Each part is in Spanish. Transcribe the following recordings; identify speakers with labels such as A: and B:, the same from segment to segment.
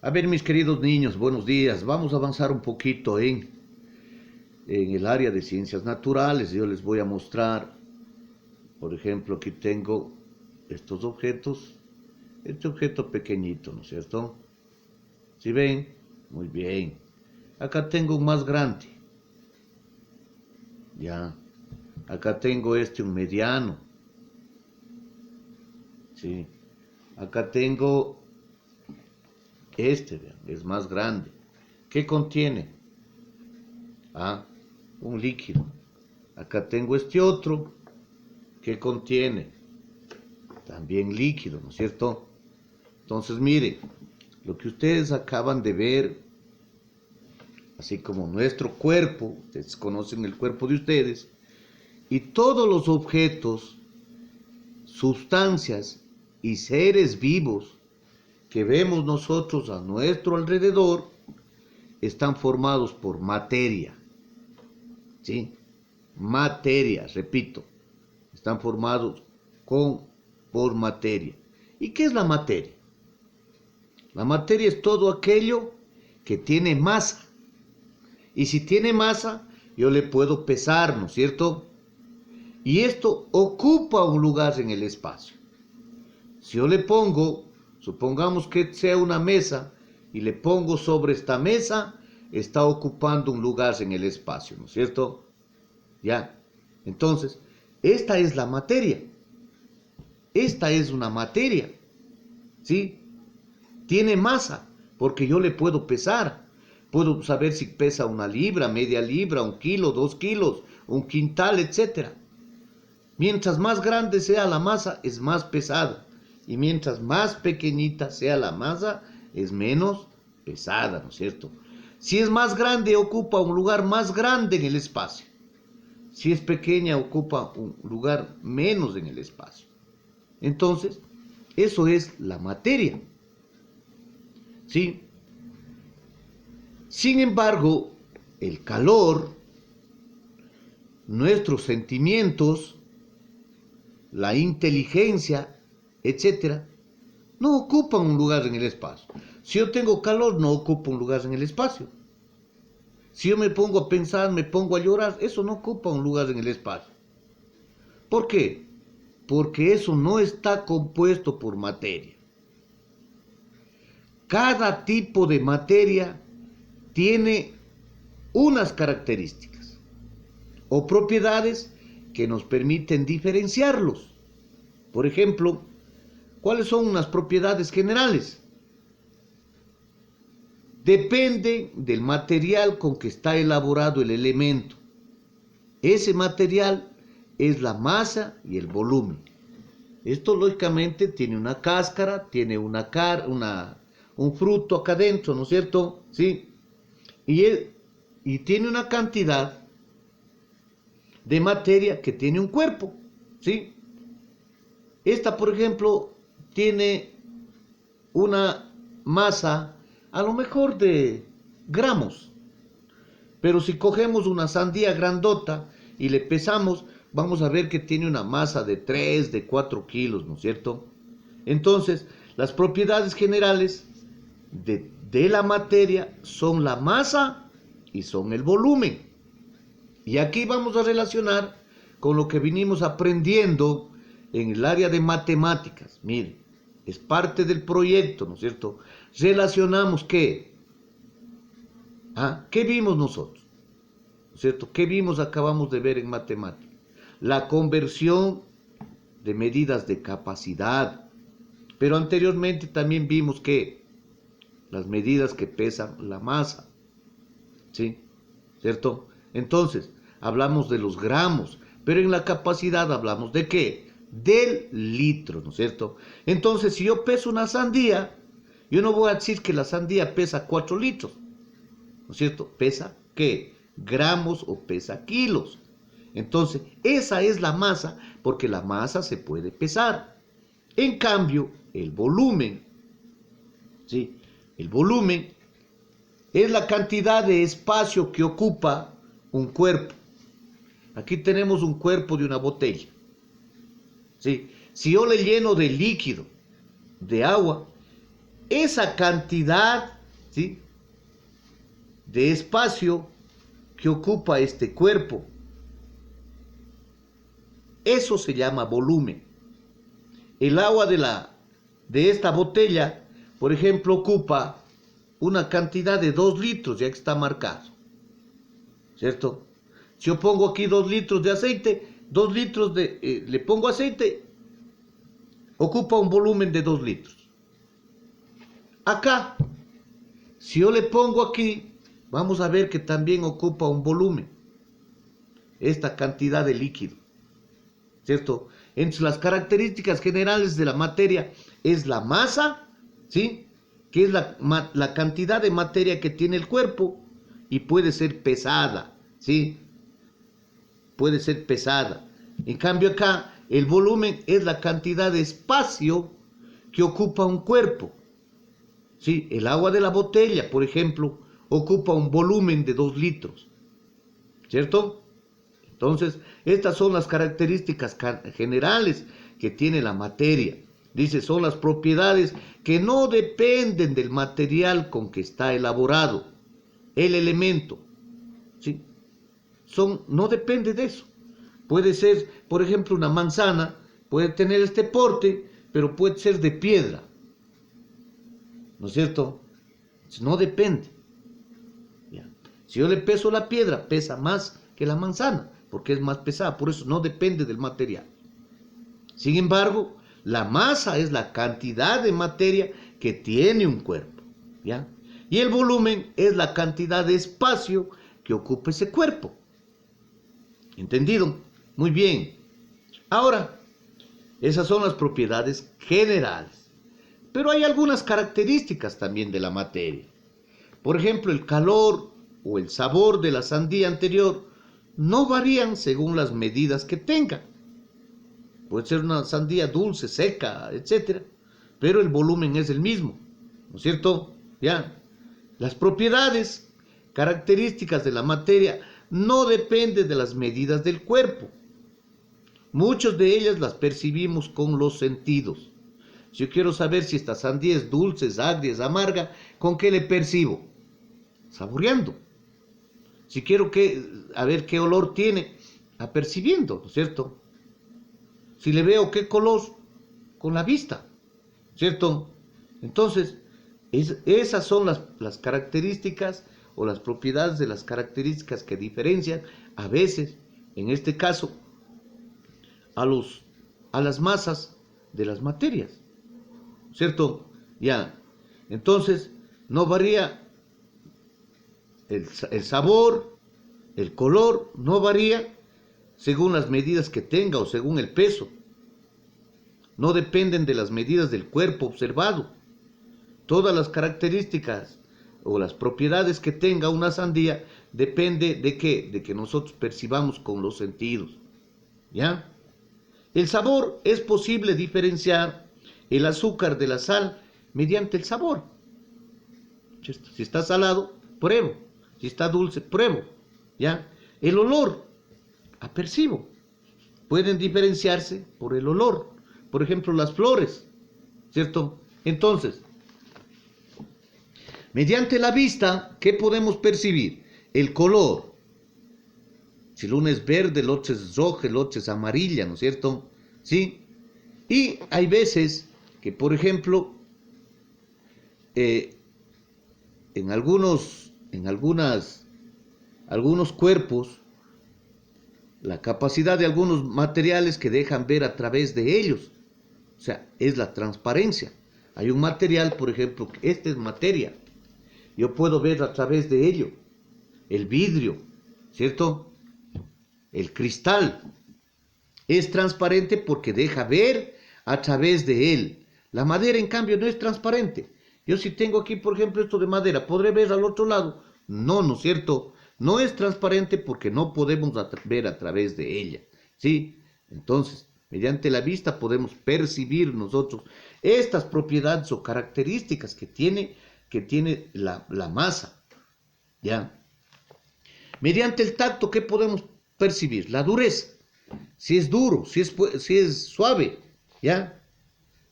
A: A ver, mis queridos niños, buenos días. Vamos a avanzar un poquito en el área de ciencias naturales. Yo les voy a mostrar, por ejemplo, aquí tengo estos objetos. Este objeto pequeñito, ¿no es cierto? ¿Sí ven? Muy bien. Acá tengo un más grande. Ya. Acá tengo un mediano. Sí. Acá tengo vean, es más grande. ¿Qué contiene? Un líquido. Acá tengo este otro. ¿Qué contiene? También líquido, ¿no es cierto? Entonces, miren, lo que ustedes acaban de ver, así como nuestro cuerpo, ustedes conocen el cuerpo de ustedes, y todos los objetos, sustancias y seres vivos que vemos nosotros a nuestro alrededor, están formados por materia. ¿Sí? Materia, repito, están formados por materia. ¿Y qué es la materia? La materia es todo aquello que tiene masa. Y si tiene masa, yo le puedo pesar, ¿no es cierto? Y esto ocupa un lugar en el espacio. Si yo le pongo, supongamos que sea una mesa, y le pongo sobre esta mesa, está ocupando un lugar en el espacio, ¿no es cierto? Ya. Entonces, esta es la materia. Esta es una materia. ¿Sí? Tiene masa, porque yo le puedo pesar. Puedo saber si pesa 1 libra, media libra, 1 kilo, 2 kilos, 1 quintal, etc. Mientras más grande sea la masa, es más pesada. Y mientras más pequeñita sea la masa, es menos pesada, ¿no es cierto? Si es más grande, ocupa un lugar más grande en el espacio. Si es pequeña, ocupa un lugar menos en el espacio. Entonces, eso es la materia. ¿Sí? Sin embargo, el calor, nuestros sentimientos, la inteligencia, etcétera, no ocupan un lugar en el espacio. Si yo tengo calor, no ocupa un lugar en el espacio. Si yo me pongo a pensar, me pongo a llorar, eso no ocupa un lugar en el espacio. ¿Por qué? Porque eso no está compuesto por materia. Cada tipo de materia tiene unas características o propiedades que nos permiten diferenciarlos. Por ejemplo, ¿cuáles son unas propiedades generales? Depende del material con que está elaborado el elemento. Ese material es la masa y el volumen. Esto lógicamente tiene una cáscara, tiene un fruto acá adentro, ¿no es cierto? ¿Sí? Y tiene una cantidad de materia que tiene un cuerpo, ¿sí? Esta, por ejemplo, tiene una masa a lo mejor de gramos, pero si cogemos una sandía grandota y le pesamos, vamos a ver que tiene una masa de 3, de 4 kilos, ¿no es cierto? Entonces, las propiedades generales de la materia son la masa y son el volumen. Y aquí vamos a relacionar con lo que vinimos aprendiendo en el área de matemáticas. Miren, es parte del proyecto, ¿no es cierto? Relacionamos ¿qué? ¿Qué vimos nosotros? ¿No es cierto? ¿Qué vimos? Acabamos de ver en matemáticas. La conversión de medidas de capacidad. Pero anteriormente también vimos que las medidas que pesan la masa. ¿Sí? ¿Cierto? Entonces, hablamos de los gramos, pero en la capacidad hablamos de ¿qué? Del litro, ¿no es cierto? Entonces, si yo peso una sandía, yo no voy a decir que la sandía pesa 4 litros, ¿no es cierto? Pesa ¿qué? Gramos o pesa kilos. Entonces, esa es la masa, porque la masa se puede pesar. En cambio, el volumen, ¿sí? El volumen es la cantidad de espacio que ocupa un cuerpo. Aquí tenemos un cuerpo de una botella. ¿Sí? Si yo le lleno de líquido, de agua, esa cantidad ¿sí? De espacio que ocupa este cuerpo. Eso se llama volumen. El agua de esta botella, por ejemplo, ocupa una cantidad de 2 litros, ya que está marcado, ¿cierto? Si yo pongo aquí 2 litros de aceite, 2 litros le pongo aceite, ocupa un volumen de 2 litros. Acá, si yo le pongo aquí, vamos a ver que también ocupa un volumen, esta cantidad de líquido, ¿cierto? Entre las características generales de la materia es la masa, ¿sí? Que es la cantidad de materia que tiene el cuerpo y puede ser pesada, ¿sí? Puede ser pesada. En cambio acá, el volumen es la cantidad de espacio que ocupa un cuerpo, ¿sí? El agua de la botella, por ejemplo, ocupa un volumen de 2 litros, ¿cierto? Entonces, estas son las características generales que tiene la materia. Dice, son las propiedades que no dependen del material con que está elaborado, el elemento, ¿sí? No depende de eso. Puede ser, por ejemplo, una manzana, puede tener este porte, pero puede ser de piedra, ¿no es cierto? No depende. ¿Ya? Si yo le peso la piedra, pesa más que la manzana, porque es más pesada, por eso no depende del material. Sin embargo, la masa es la cantidad de materia que tiene un cuerpo, ¿ya? Y el volumen es la cantidad de espacio que ocupa ese cuerpo. ¿Entendido? Muy bien. Ahora, esas son las propiedades generales. Pero hay algunas características también de la materia. Por ejemplo, el calor o el sabor de la sandía anterior no varían según las medidas que tenga. Puede ser una sandía dulce, seca, etc. Pero el volumen es el mismo, ¿no es cierto? Ya. Las propiedades, características de la materia no dependen de las medidas del cuerpo. Muchas de ellas las percibimos con los sentidos. Si yo quiero saber si esta sandía es dulce, es agria, es amarga, ¿con qué le percibo? Saboreando. Si quiero a ver qué olor tiene, apercibiendo, ¿no es cierto? Si le veo qué color, con la vista, ¿cierto? Entonces, esas son las características o las propiedades de las características que diferencian a veces, en este caso, a las masas de las materias, ¿cierto? Ya, entonces no varía el sabor, el color, no varía según las medidas que tenga o según el peso. No dependen de las medidas del cuerpo observado. Todas las características o las propiedades que tenga una sandía depende de qué, de que nosotros percibamos con los sentidos, ¿ya? El sabor es posible diferenciar el azúcar de la sal mediante el sabor. Si está salado, pruebo. Si está dulce, pruebo, ¿ya? El olor, apercibo. Pueden diferenciarse por el olor. Por ejemplo, las flores, ¿cierto? Entonces, mediante la vista, ¿qué podemos percibir? El color. Si el uno es verde, el otro es rojo, el otro es amarilla, ¿no es cierto? ¿Sí? Y hay veces que, por ejemplo, en algunos cuerpos, la capacidad de algunos materiales que dejan ver a través de ellos, o sea, es la transparencia. Hay un material, por ejemplo, esta es materia, yo puedo ver a través de ello, el vidrio, ¿cierto? El cristal es transparente porque deja ver a través de él. La madera, en cambio, no es transparente. Yo si tengo aquí, por ejemplo, esto de madera, ¿podré ver al otro lado? No, ¿no es cierto? No es transparente porque no podemos ver a través de ella, ¿sí? Entonces, mediante la vista podemos percibir nosotros estas propiedades o características que tiene la masa, ¿ya? Mediante el tacto, ¿qué podemos percibir? La dureza. Si es duro, si es suave, ¿ya?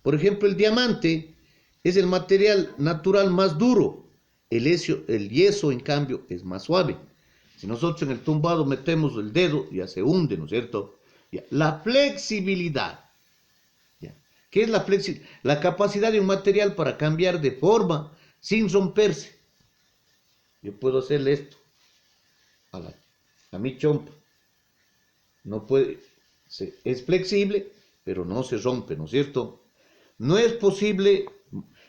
A: Por ejemplo, el diamante es el material natural más duro el yeso, en cambio, es más suave. Si nosotros en el tumbado metemos el dedo, ya se hunde, ¿no es cierto? Ya. La flexibilidad. Ya. ¿Qué es la flexibilidad? La capacidad de un material para cambiar de forma sin romperse. Yo puedo hacerle esto a mi chompa. No puede, es flexible, pero no se rompe, ¿no es cierto? No es posible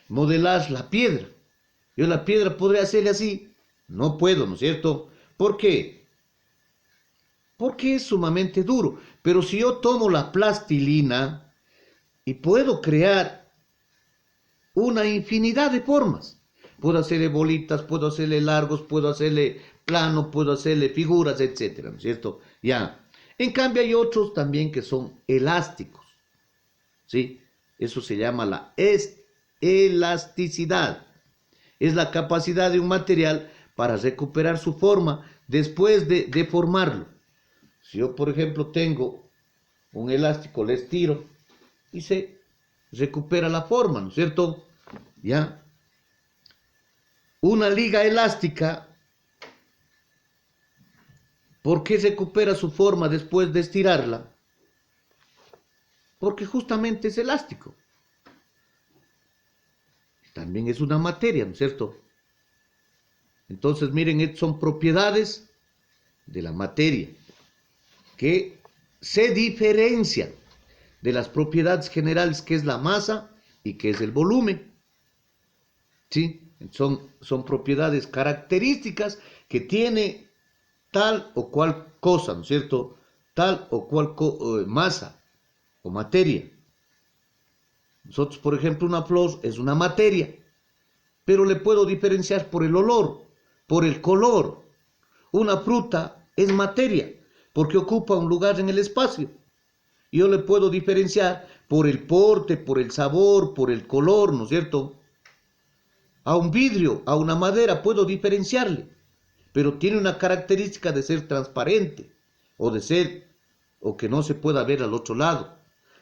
A: modelar la piedra. Yo la piedra podría hacerle así. No puedo, ¿no es cierto? ¿Por qué? Porque es sumamente duro. Pero si yo tomo la plastilina y puedo crear una infinidad de formas. Puedo hacerle bolitas, puedo hacerle largos, puedo hacerle plano, puedo hacerle figuras, etcétera, ¿no es cierto? Ya. En cambio hay otros también que son elásticos, ¿sí? Eso se llama la elasticidad. Es la capacidad de un material para recuperar su forma después de deformarlo. Si yo, por ejemplo, tengo un elástico, le estiro y se recupera la forma, ¿no es cierto? ¿Ya? Una liga elástica, ¿por qué recupera su forma después de estirarla? Porque justamente es elástico. También es una materia, ¿no es cierto? Entonces, miren, son propiedades de la materia que se diferencian de las propiedades generales que es la masa y que es el volumen. ¿Sí? Son propiedades características que tiene tal o cual cosa, ¿no es cierto? Tal o cual masa o materia. Nosotros, por ejemplo, una flor es una materia, pero le puedo diferenciar por el olor, por el color. Una fruta es materia, porque ocupa un lugar en el espacio. Yo le puedo diferenciar por el porte, por el sabor, por el color, ¿no es cierto? A un vidrio, a una madera, puedo diferenciarle, pero tiene una característica de ser transparente, o que no se pueda ver al otro lado.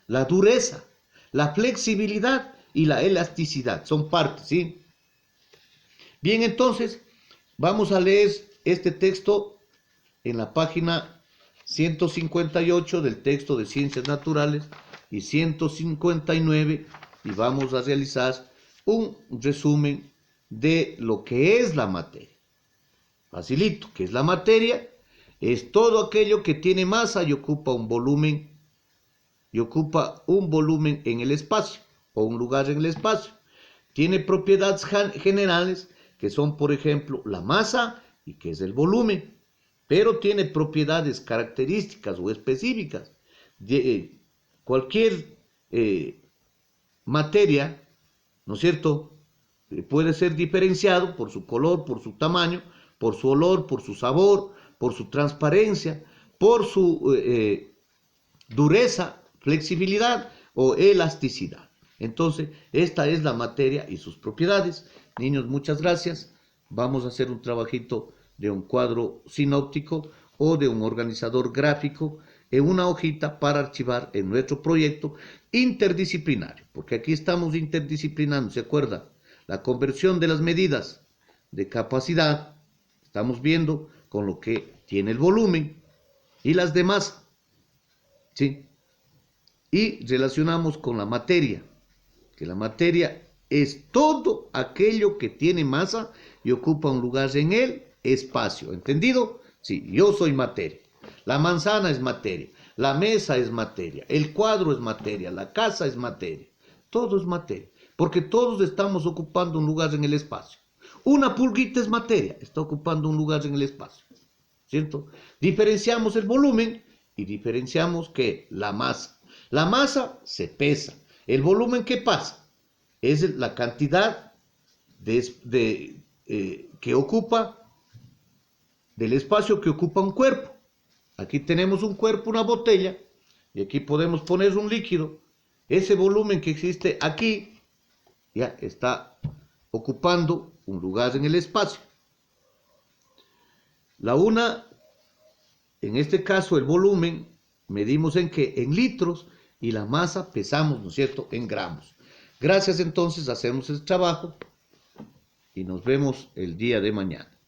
A: La dureza, la flexibilidad y la elasticidad son partes, ¿sí? Bien, entonces, vamos a leer este texto en la página 158 del texto de Ciencias Naturales y 159, y vamos a realizar un resumen de lo que es la materia. Facilito, ¿qué es la materia? Es todo aquello que tiene masa y ocupa un volumen en el espacio o un lugar en el espacio. Tiene propiedades generales que son, por ejemplo, la masa y que es el volumen, pero tiene propiedades características o específicas. Cualquier materia, ¿no es cierto?, puede ser diferenciado por su color, por su tamaño, por su olor, por su sabor, por su transparencia, por su dureza, flexibilidad o elasticidad. Entonces, esta es la materia y sus propiedades. Niños, muchas gracias. Vamos a hacer un trabajito de un cuadro sinóptico o de un organizador gráfico en una hojita para archivar en nuestro proyecto interdisciplinario, porque aquí estamos interdisciplinando, ¿se acuerda? La conversión de las medidas de capacidad, estamos viendo con lo que tiene el volumen y las demás, ¿sí? Y relacionamos con la materia, que la materia es todo aquello que tiene masa y ocupa un lugar en el espacio, ¿entendido? Sí, yo soy materia. La manzana es materia, la mesa es materia, el cuadro es materia, la casa es materia, todo es materia, porque todos estamos ocupando un lugar en el espacio. Una pulguita es materia, está ocupando un lugar en el espacio, ¿cierto? Diferenciamos el volumen y diferenciamos que la masa. La masa se pesa, el volumen ¿qué pasa? Es la cantidad que ocupa, del espacio que ocupa un cuerpo. Aquí tenemos un cuerpo, una botella, y aquí podemos poner un líquido. Ese volumen que existe aquí ya está ocupando un lugar en el espacio. En este caso el volumen medimos en qué, en litros, y la masa pesamos, ¿no es cierto?, en gramos. Gracias, entonces hacemos el trabajo. y nos vemos el día de mañana.